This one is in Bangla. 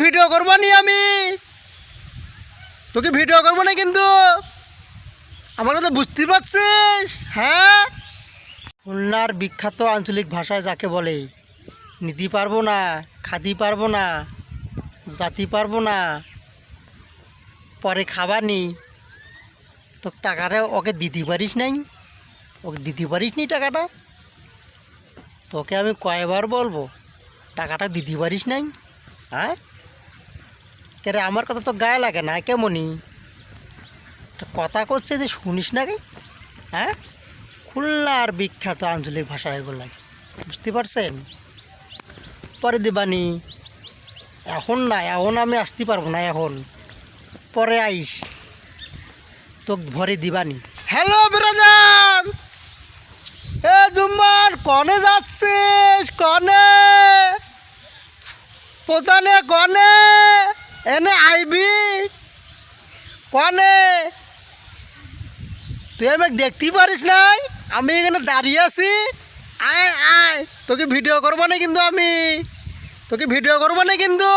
ভিডিও করবো নি আমি, তোকে ভিডিও করবো না কিন্তু, আমার কথা বুঝতে পারছিস? হ্যাঁ, খুলনার বিখ্যাত আঞ্চলিক ভাষায় যাকে বলে নিতে পারবো না, খাতি পারবো না, জাতি পারবো না, পরে খাবানি, তো টাকাটা ওকে দিতে পারিস নাই, ওকে দিতে পারিস নি টাকাটা? তোকে আমি কয়বার বলবো টাকাটা দিতে পারিস নাই? হ্যাঁ, কে আমার কথা তো গায়ে লাগে না কেমনই কথা করছে যে শুনিস না কি? হ্যাঁ, খুলনার বিখ্যাত আঞ্চলিক ভাষা এগুলো, বুঝতে পারছেন? পরে দিবানি, এখন না, এখন আমি আসতে পারবো না, এখন পরে আইস, তো ভরে দিবানি। হ্যালো ব্রাদার, এ জুম্মান কনে যাচ্ছিস? কনে প্রধানে, কনে এনে আইবি? কনে তুই আমাকে দেখতেই পারিস নাই? আমি এখানে দাঁড়িয়ে আছি, আয় আয়, তোকে ভিডিও করবো না কিন্তু, আমি তোকে ভিডিও করবো না কিন্তু।